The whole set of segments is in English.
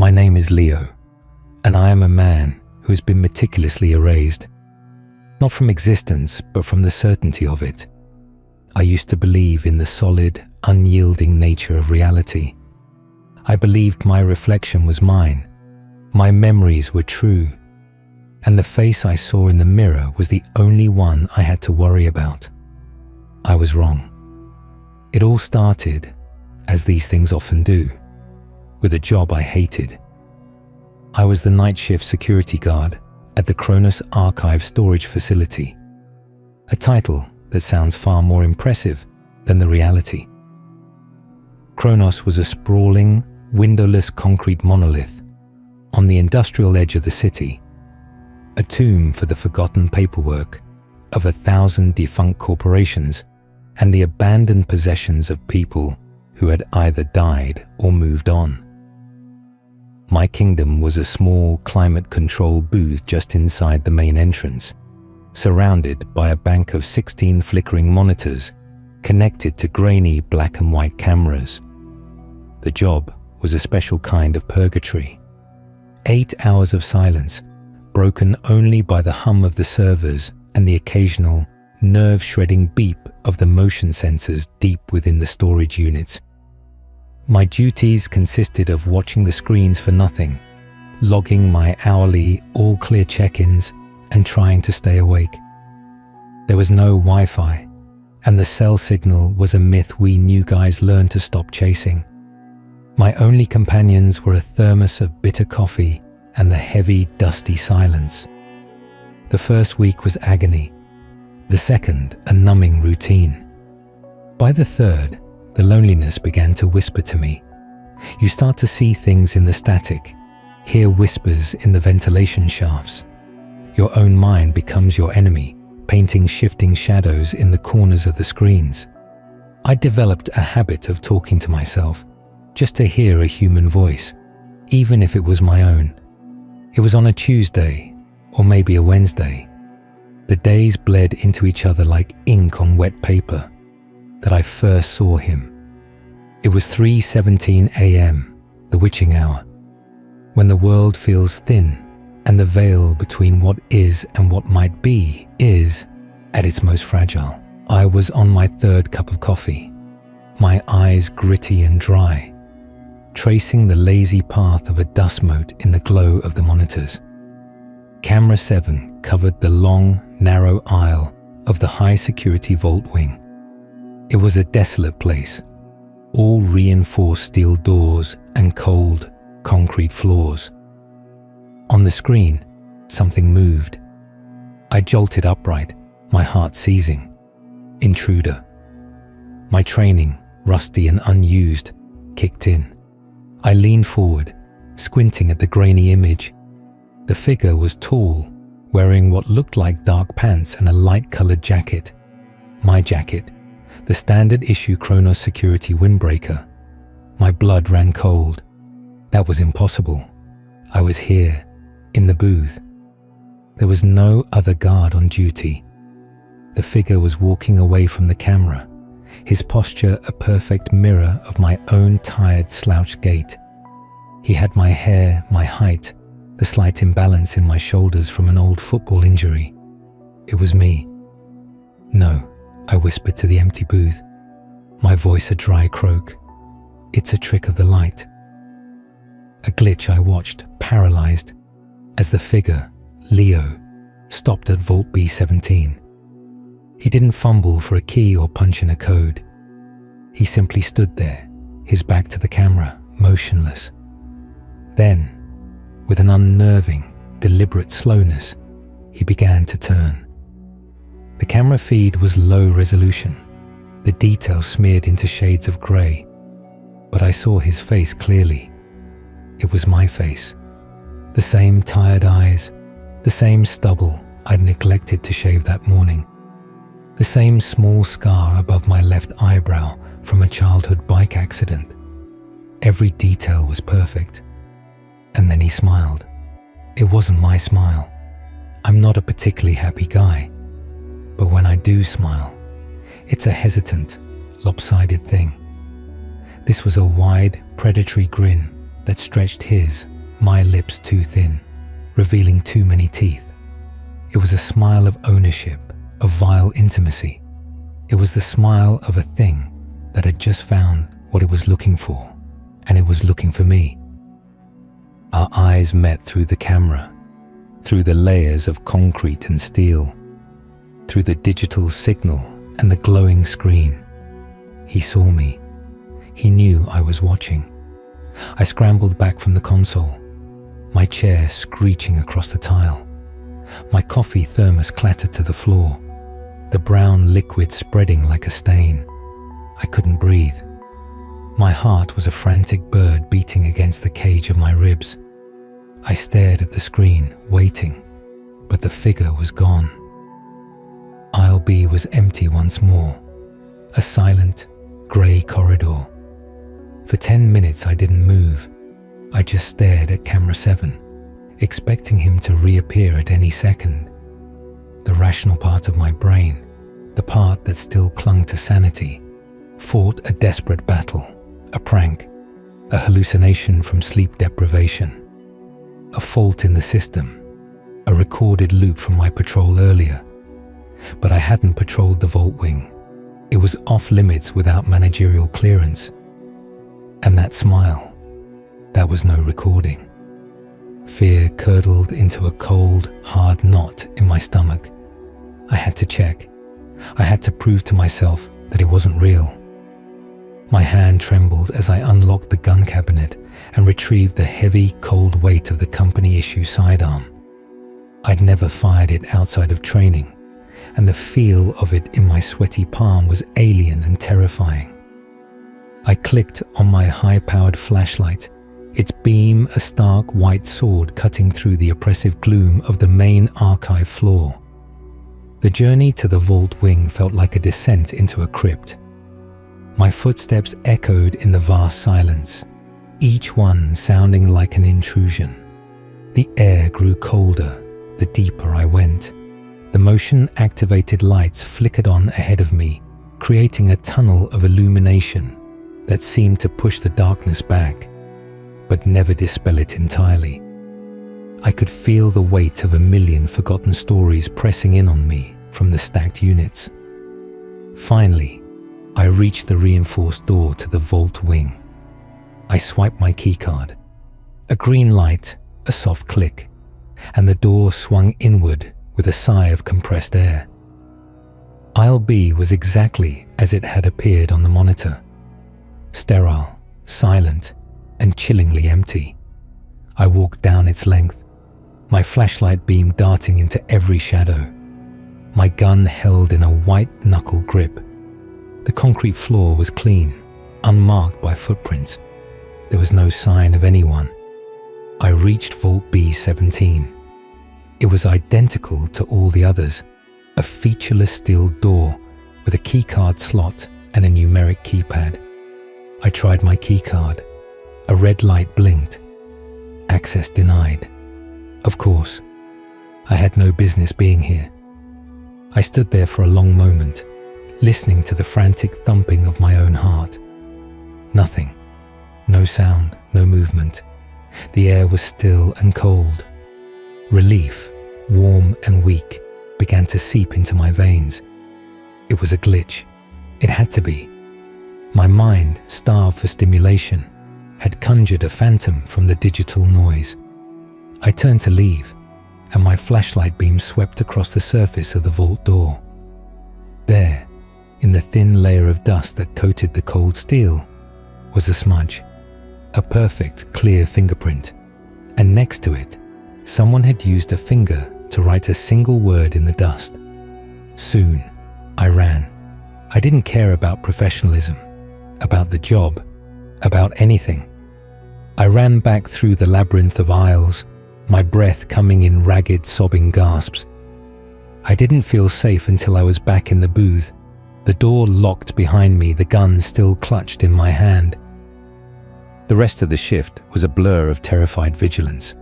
My name is Leo, and I am a man who has been meticulously erased, not from existence, but from the certainty of it. I used to believe in the solid, unyielding nature of reality. I believed my reflection was mine, my memories were true, and the face I saw in the mirror was the only one I had to worry about. I was wrong. It all started, as these things often do, with a job I hated. I was the night shift security guard at the Kronos Archive storage facility, a title that sounds far more impressive than the reality. Kronos was a sprawling, windowless concrete monolith on the industrial edge of the city, a tomb for the forgotten paperwork of 1,000 defunct corporations and the abandoned possessions of people who had either died or moved on. My kingdom was a small climate-controlled booth just inside the main entrance, surrounded by a bank of 16 flickering monitors connected to grainy black and white cameras. The job was a special kind of purgatory. 8 hours of silence, broken only by the hum of the servers and the occasional nerve-shredding beep of the motion sensors deep within the storage units. My duties consisted of watching the screens for nothing, logging my hourly all-clear check-ins, and trying to stay awake. There was no Wi-Fi, and the cell signal was a myth we new guys learned to stop chasing. My only companions were a thermos of bitter coffee and the heavy, dusty silence. The first week was agony, the second a numbing routine. By the third, the loneliness began to whisper to me. You start to see things in the static, hear whispers in the ventilation shafts. Your own mind becomes your enemy, painting shifting shadows in the corners of the screens. I developed a habit of talking to myself, just to hear a human voice, even if it was my own. It was on a Tuesday, or maybe a Wednesday. The days bled into each other like ink on wet paper, that I first saw him. It was 3:17 a.m., the witching hour, when the world feels thin and the veil between what is and what might be is at its most fragile. I was on my third cup of coffee, my eyes gritty and dry, tracing the lazy path of a dust mote in the glow of the monitors. Camera 7 covered the long, narrow aisle of the high-security vault wing. It was a desolate place, all reinforced steel doors and cold, concrete floors. On the screen, something moved. I jolted upright, my heart seizing. Intruder. My training, rusty and unused, kicked in. I leaned forward, squinting at the grainy image. The figure was tall, wearing what looked like dark pants and a light-colored jacket. My jacket, the standard issue Kronos security windbreaker. My blood ran cold. That was impossible. I was here, in the booth. There was no other guard on duty. The figure was walking away from the camera, his posture a perfect mirror of my own tired slouched gait. He had my hair, my height, the slight imbalance in my shoulders from an old football injury. It was me. No, I whispered to the empty booth, my voice a dry croak. It's a trick of the light. A glitch I watched, paralyzed, as the figure, Leo, stopped at Vault B17. He didn't fumble for a key or punch in a code. He simply stood there, his back to the camera, motionless. Then, with an unnerving, deliberate slowness, he began to turn. The camera feed was low resolution, the detail smeared into shades of grey, but I saw his face clearly. It was my face. The same tired eyes, the same stubble I'd neglected to shave that morning, the same small scar above my left eyebrow from a childhood bike accident. Every detail was perfect. And then he smiled. It wasn't my smile. I'm not a particularly happy guy. But when I do smile, it's a hesitant, lopsided thing. This was a wide, predatory grin that stretched his my lips too thin, revealing too many teeth. It was a smile of ownership, of vile intimacy. It was the smile of a thing that had just found what it was looking for, and it was looking for me. Our eyes met through the camera, through the layers of concrete and steel, through the digital signal and the glowing screen. He saw me. He knew I was watching. I scrambled back from the console, my chair screeching across the tile. My coffee thermos clattered to the floor, the brown liquid spreading like a stain. I couldn't breathe. My heart was a frantic bird beating against the cage of my ribs. I stared at the screen, waiting, but the figure was gone. Aisle B was empty once more, a silent, grey corridor. For 10 minutes I didn't move. I just stared at camera 7, expecting him to reappear at any second. The rational part of my brain, the part that still clung to sanity, fought a desperate battle, a prank, a hallucination from sleep deprivation, a fault in the system, a recorded loop from my patrol earlier. But I hadn't patrolled the vault wing. It was off limits without managerial clearance. And that smile, that was no recording. Fear curdled into a cold, hard knot in my stomach. I had to check. I had to prove to myself that it wasn't real. My hand trembled as I unlocked the gun cabinet and retrieved the heavy, cold weight of the company-issue sidearm. I'd never fired it outside of training, and the feel of it in my sweaty palm was alien and terrifying. I clicked on my high-powered flashlight, its beam a stark white sword cutting through the oppressive gloom of the main archive floor. The journey to the vault wing felt like a descent into a crypt. My footsteps echoed in the vast silence, each one sounding like an intrusion. The air grew colder the deeper I went. The motion-activated lights flickered on ahead of me, creating a tunnel of illumination that seemed to push the darkness back, but never dispel it entirely. I could feel the weight of a million forgotten stories pressing in on me from the stacked units. Finally, I reached the reinforced door to the vault wing. I swiped my keycard. A green light, a soft click, and the door swung inward with a sigh of compressed air. Aisle B was exactly as it had appeared on the monitor. Sterile, silent, and chillingly empty. I walked down its length, my flashlight beam darting into every shadow, my gun held in a white-knuckle grip. The concrete floor was clean, unmarked by footprints. There was no sign of anyone. I reached Vault B17. It was identical to all the others, a featureless steel door with a keycard slot and a numeric keypad. I tried my keycard. A red light blinked. Access denied. Of course, I had no business being here. I stood there for a long moment, listening to the frantic thumping of my own heart. Nothing. No sound, no movement. The air was still and cold. Relief, warm and weak, began to seep into my veins. It was a glitch. It had to be. My mind, starved for stimulation, had conjured a phantom from the digital noise. I turned to leave, and my flashlight beam swept across the surface of the vault door. There, in the thin layer of dust that coated the cold steel, was a smudge, a perfect, clear fingerprint, and next to it, someone had used a finger to write a single word in the dust. Soon, I ran. I didn't care about professionalism, about the job, about anything. I ran back through the labyrinth of aisles, my breath coming in ragged, sobbing gasps. I didn't feel safe until I was back in the booth, the door locked behind me, the gun still clutched in my hand. The rest of the shift was a blur of terrified vigilance.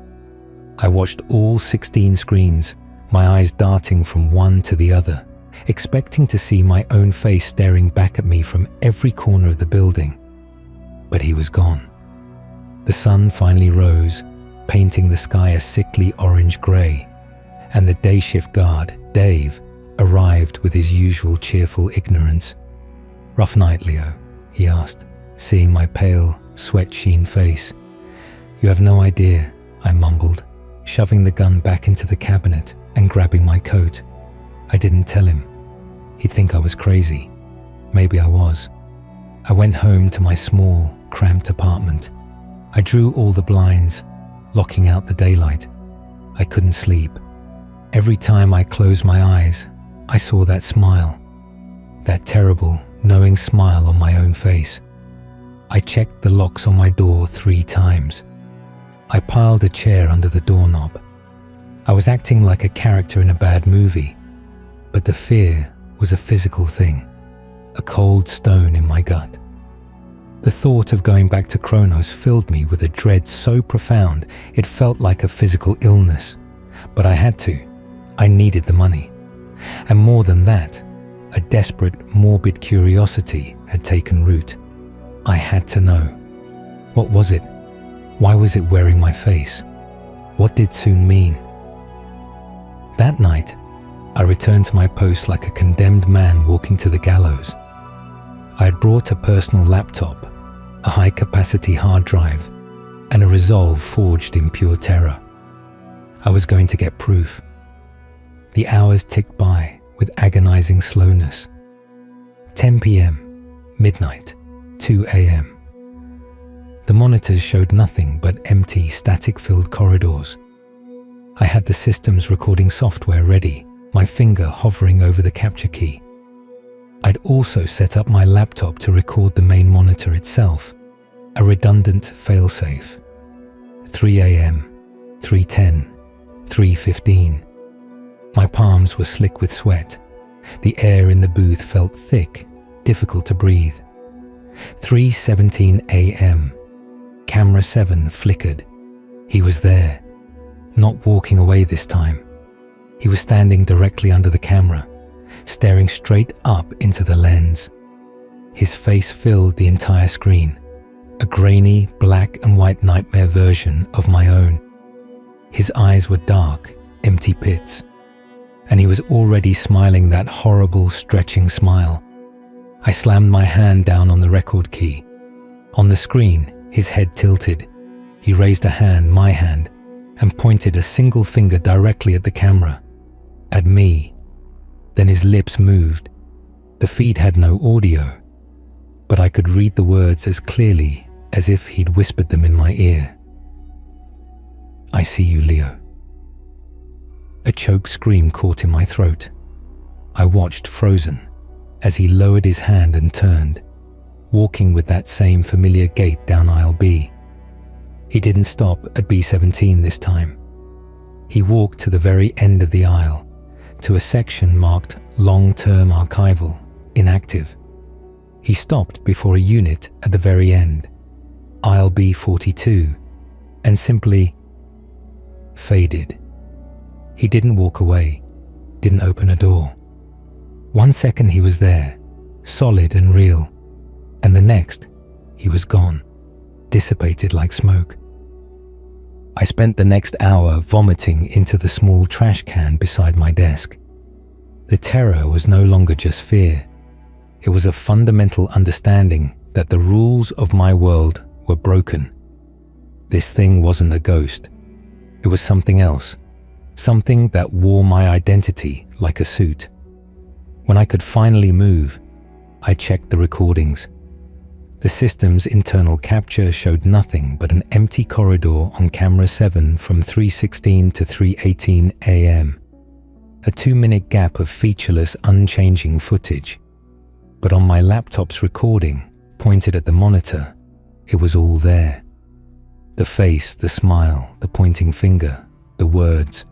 I watched all 16 screens, my eyes darting from one to the other, expecting to see my own face staring back at me from every corner of the building. But he was gone. The sun finally rose, painting the sky a sickly orange-grey, and the day shift guard, Dave, arrived with his usual cheerful ignorance. "Rough night, Leo?" he asked, seeing my pale, sweat-sheen face. "You have no idea," I mumbled, shoving the gun back into the cabinet and grabbing my coat. I didn't tell him. He'd think I was crazy. Maybe I was. I went home to my small, cramped apartment. I drew all the blinds, locking out the daylight. I couldn't sleep. Every time I closed my eyes, I saw that smile, that terrible, knowing smile on my own face. I checked the locks on my door 3 times. I piled a chair under the doorknob. I was acting like a character in a bad movie, but the fear was a physical thing, a cold stone in my gut. The thought of going back to Kronos filled me with a dread so profound it felt like a physical illness. But I had to. I needed the money. And more than that, a desperate, morbid curiosity had taken root. I had to know. What was it? Why was it wearing my face? What did soon mean? That night, I returned to my post like a condemned man walking to the gallows. I had brought a personal laptop, a high-capacity hard drive, and a resolve forged in pure terror. I was going to get proof. The hours ticked by with agonizing slowness. 10 p.m., midnight, 2 a.m. The monitors showed nothing but empty, static-filled corridors. I had the system's recording software ready, my finger hovering over the capture key. I'd also set up my laptop to record the main monitor itself, a redundant failsafe. 3 a.m., 3:10, 3:15. My palms were slick with sweat. The air in the booth felt thick, difficult to breathe. 3:17 a.m. Camera 7 flickered. He was there, not walking away this time. He was standing directly under the camera, staring straight up into the lens. His face filled the entire screen, a grainy black and white nightmare version of my own. His eyes were dark, empty pits, and he was already smiling that horrible, stretching smile. I slammed my hand down on the record key. On the screen, his head tilted. He raised a hand, my hand, and pointed a single finger directly at the camera, at me. Then his lips moved. The feed had no audio, but I could read the words as clearly as if he'd whispered them in my ear. "I see you, Leo." A choked scream caught in my throat. I watched frozen as he lowered his hand and turned, walking with that same familiar gait down aisle B. He didn't stop at B17 this time. He walked to the very end of the aisle, to a section marked long-term archival, inactive. He stopped before a unit at the very end, aisle B42, and simply faded. He didn't walk away, didn't open a door. 1 second he was there, solid and real, and the next he was gone, dissipated like smoke. I spent the next hour vomiting into the small trash can beside my desk. The terror was no longer just fear. It was a fundamental understanding that the rules of my world were broken. This thing wasn't a ghost. It was something else, something that wore my identity like a suit. When I could finally move, I checked the recordings. The system's internal capture showed nothing but an empty corridor on camera 7 from 3:16 to 3:18 a.m. A 2-minute gap of featureless, unchanging footage. But on my laptop's recording, pointed at the monitor, it was all there. The face, the smile, the pointing finger, the words.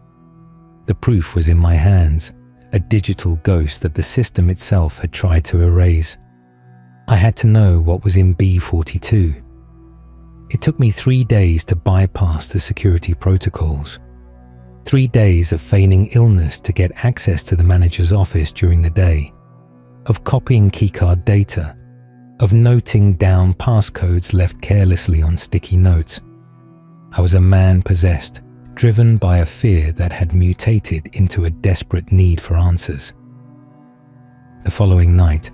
The proof was in my hands, a digital ghost that the system itself had tried to erase. I had to know what was in B42. It took me 3 days to bypass the security protocols. 3 days of feigning illness to get access to the manager's office during the day, of copying keycard data, of noting down passcodes left carelessly on sticky notes. I was a man possessed, driven by a fear that had mutated into a desperate need for answers. The following night,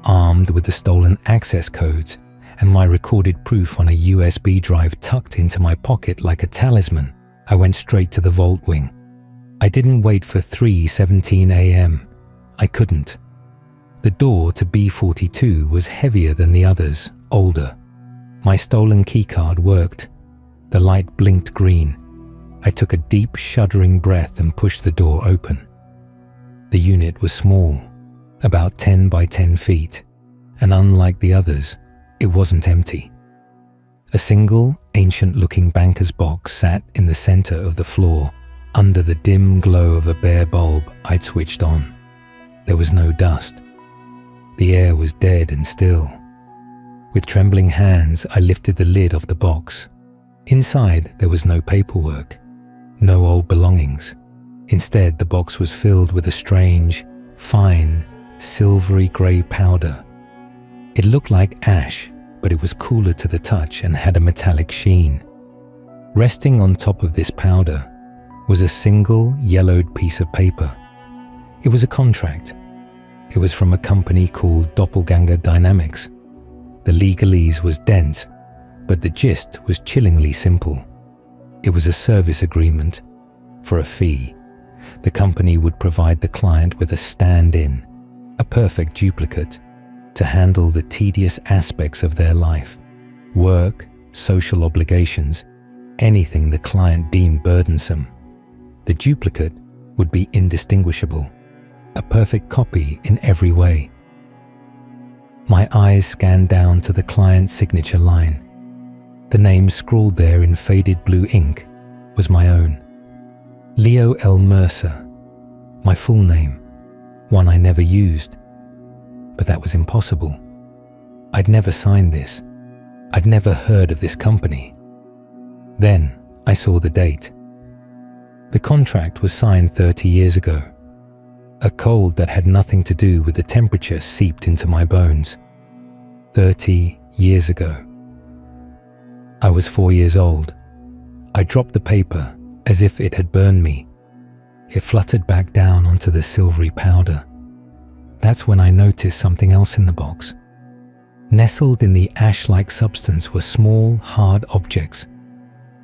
armed with the stolen access codes and my recorded proof on a USB drive tucked into my pocket like a talisman, I went straight to the vault wing. I didn't wait for 3:17 a.m. I couldn't. The door to B42 was heavier than the others, older. My stolen keycard worked. The light blinked green. I took a deep, shuddering breath and pushed the door open. The unit was small, about 10 by 10 feet, and unlike the others, it wasn't empty. A single, ancient-looking banker's box sat in the center of the floor, under the dim glow of a bare bulb I'd switched on. There was no dust. The air was dead and still. With trembling hands, I lifted the lid of the box. Inside, there was no paperwork, no old belongings. Instead, the box was filled with a strange, fine, silvery grey powder. It looked like ash, but it was cooler to the touch and had a metallic sheen. Resting on top of this powder was a single yellowed piece of paper. It was a contract. It was from a company called Doppelganger Dynamics. The legalese was dense, but the gist was chillingly simple. It was a service agreement. For a fee, the company would provide the client with a stand-in, a perfect duplicate, to handle the tedious aspects of their life, work, social obligations, anything the client deemed burdensome. The duplicate would be indistinguishable, a perfect copy in every way. My eyes scanned down to the client's signature line. The name scrawled there in faded blue ink was my own. Leo L. Mercer, my full name, one I never used. But that was impossible. I'd never signed this. I'd never heard of this company. Then I saw the date. The contract was signed 30 years ago. A cold that had nothing to do with the temperature seeped into my bones. 30 years ago. I was 4 years old. I dropped the paper as if it had burned me. It fluttered back down onto the silvery powder. That's when I noticed something else in the box. Nestled in the ash-like substance were small, hard objects.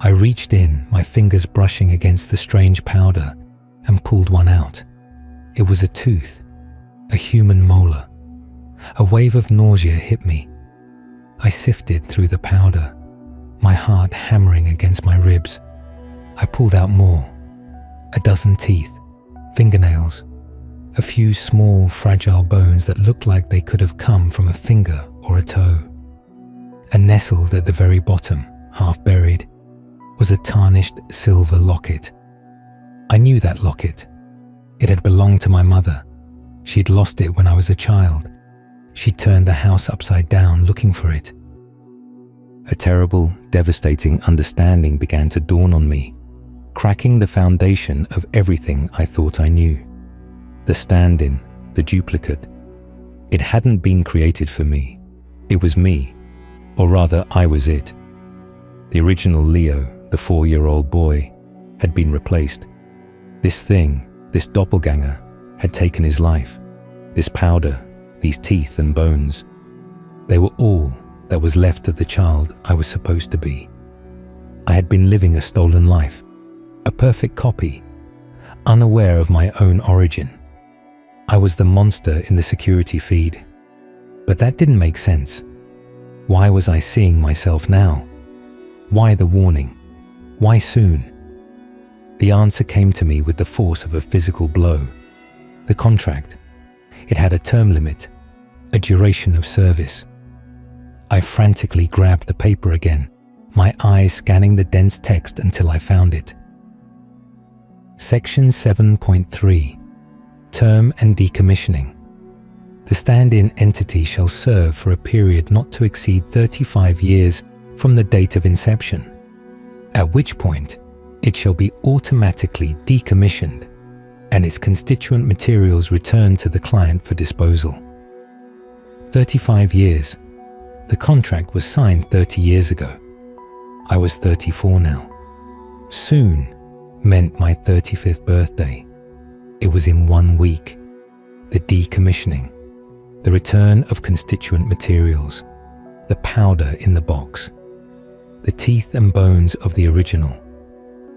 I reached in, my fingers brushing against the strange powder, and pulled one out. It was a tooth, a human molar. A wave of nausea hit me. I sifted through the powder, my heart hammering against my ribs. I pulled out more. A dozen teeth, fingernails, a few small, fragile bones that looked like they could have come from a finger or a toe. And nestled at the very bottom, half buried, was a tarnished silver locket. I knew that locket. It had belonged to my mother. She'd lost it when I was a child. She turned the house upside down looking for it. A terrible, devastating understanding began to dawn on me, cracking the foundation of everything I thought I knew. The stand-in, the duplicate. It hadn't been created for me. It was me, or rather I was it. The original Leo, the 4-year-old boy, had been replaced. This thing, this doppelganger, had taken his life. This powder, these teeth and bones. They were all that was left of the child I was supposed to be. I had been living a stolen life, a perfect copy, unaware of my own origin. I was the monster in the security feed. But that didn't make sense. Why was I seeing myself now? Why the warning? Why soon? The answer came to me with the force of a physical blow. The contract. It had a term limit, a duration of service. I frantically grabbed the paper again, my eyes scanning the dense text until I found it. Section 7.3. Term and decommissioning. The stand-in entity shall serve for a period not to exceed 35 years from the date of inception, at which point it shall be automatically decommissioned and its constituent materials returned to the client for disposal. 35 years. The contract was signed 30 years ago. I was 34 now. Soon meant my 35th birthday. It was in 1 week. The decommissioning, the return of constituent materials, the powder in the box, the teeth and bones of the original.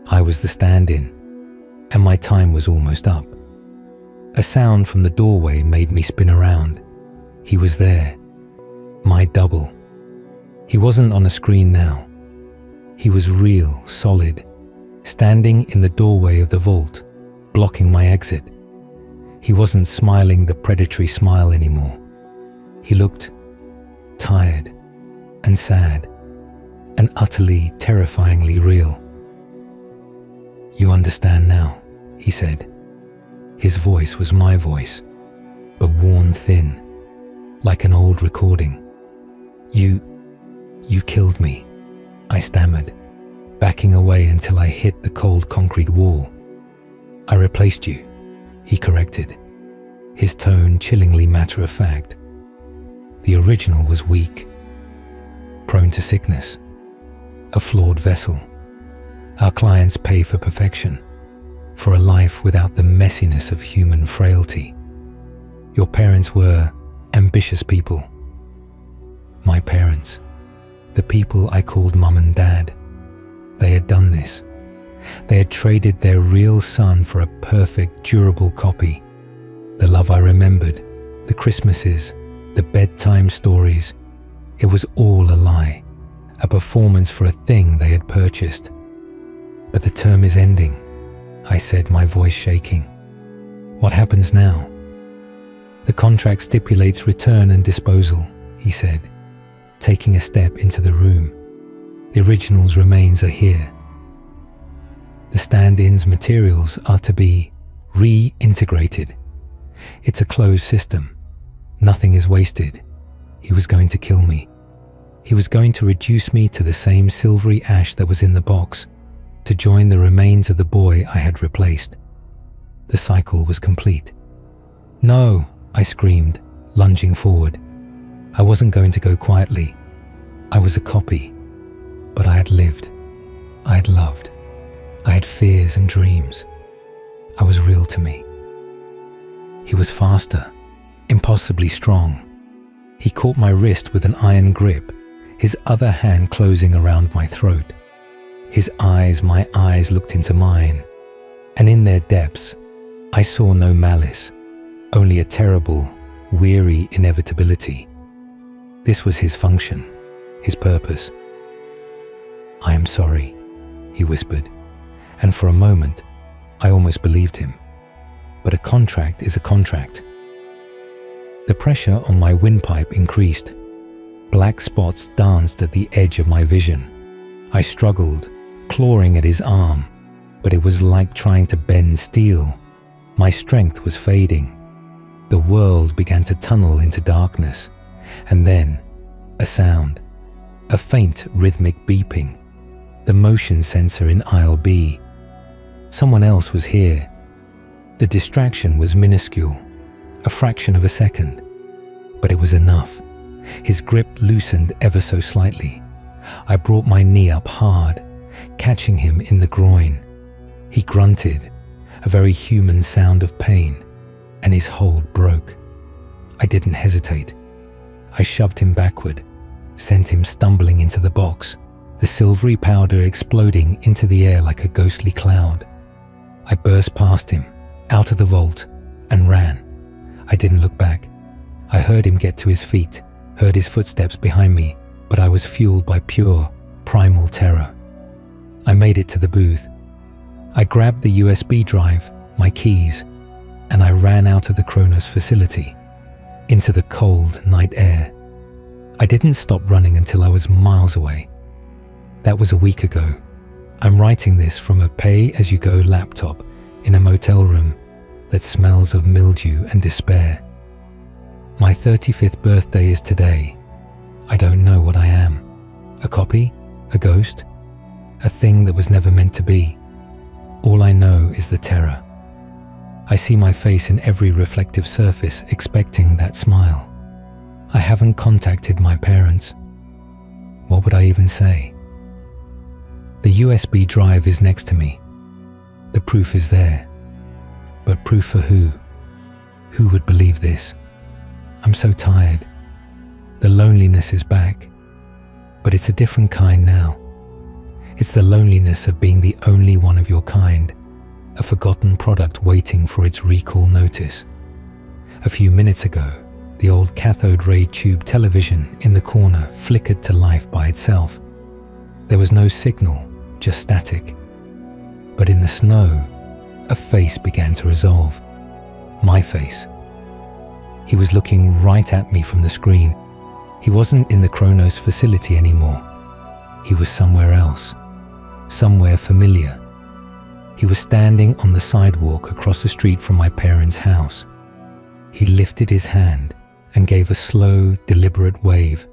I was the stand-in, and my time was almost up. A sound from the doorway made me spin around. He was there, my double. He wasn't on a screen now. He was real, solid, standing in the doorway of the vault, blocking my exit. He wasn't smiling the predatory smile anymore. He looked tired and sad and utterly, terrifyingly real. "You understand now," he said. His voice was my voice, but worn thin, like an old recording. You killed me," I stammered, backing away until I hit the cold concrete wall. "I replaced you," he corrected, his tone chillingly matter-of-fact. The original was weak, prone to sickness, a flawed vessel. Our clients pay for perfection, for a life without the messiness of human frailty. Your parents were ambitious people. My parents, the people I called Mum and Dad, they had done this. They had traded their real son for a perfect, durable copy. The love I remembered, the Christmases, the bedtime stories, it was all a lie, a performance for a thing they had purchased. "But the term is ending," I said, my voice shaking. "What happens now?" "The contract stipulates return and disposal," he said, taking a step into the room. "The original's remains are here. The stand-in's materials are to be reintegrated. It's a closed system. Nothing is wasted." He was going to kill me. He was going to reduce me to the same silvery ash that was in the box, to join the remains of the boy I had replaced. The cycle was complete. "No," I screamed, lunging forward. I wasn't going to go quietly. I was a copy, but I had lived. I had loved. I had fears and dreams. I was real to me. He was faster, impossibly strong. He caught my wrist with an iron grip, his other hand closing around my throat. His eyes, my eyes, looked into mine, and in their depths, I saw no malice, only a terrible, weary inevitability. This was his function, his purpose. "I am sorry," he whispered, and for a moment, I almost believed him. But a contract is a contract. The pressure on my windpipe increased. Black spots danced at the edge of my vision. I struggled, clawing at his arm, but it was like trying to bend steel. My strength was fading. The world began to tunnel into darkness, and then a sound, a faint rhythmic beeping, the motion sensor in aisle B. Someone else was here. The distraction was minuscule, a fraction of a second, but it was enough. His grip loosened ever so slightly. I brought my knee up hard, catching him in the groin. He grunted, a very human sound of pain, and his hold broke. I didn't hesitate. I shoved him backward, sent him stumbling into the box, the silvery powder exploding into the air like a ghostly cloud. I burst past him, out of the vault, and ran. I didn't look back. I heard him get to his feet, heard his footsteps behind me, but I was fueled by pure, primal terror. I made it to the booth. I grabbed the USB drive, my keys, and I ran out of the Kronos facility, into the cold night air. I didn't stop running until I was miles away. That was a week ago. I'm writing this from a pay-as-you-go laptop in a motel room that smells of mildew and despair. My 35th birthday is today. I don't know what I am. A copy? A ghost? A thing that was never meant to be. All I know is the terror. I see my face in every reflective surface, expecting that smile. I haven't contacted my parents. What would I even say? The USB drive is next to me. The proof is there. But proof for who? Who would believe this? I'm so tired. The loneliness is back. But it's a different kind now. It's the loneliness of being the only one of your kind, a forgotten product waiting for its recall notice. A few minutes ago, the old cathode ray tube television in the corner flickered to life by itself. There was no signal, just static. But in the snow, a face began to resolve. My face. He was looking right at me from the screen. He wasn't in the Kronos facility anymore. He was somewhere else. Somewhere familiar. He was standing on the sidewalk across the street from my parents' house. He lifted his hand and gave a slow, deliberate wave.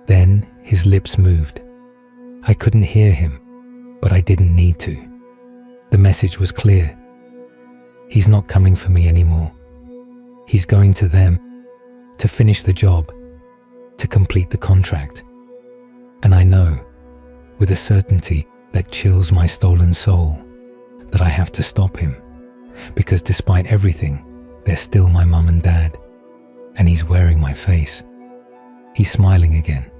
Then his lips moved. I couldn't hear him, but I didn't need to. The message was clear. He's not coming for me anymore. He's going to them, to finish the job, to complete the contract. And I know, with a certainty that chills my stolen soul, that I have to stop him, because despite everything, they're still my mum and dad, and he's wearing my face. He's smiling again.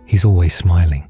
He's always smiling.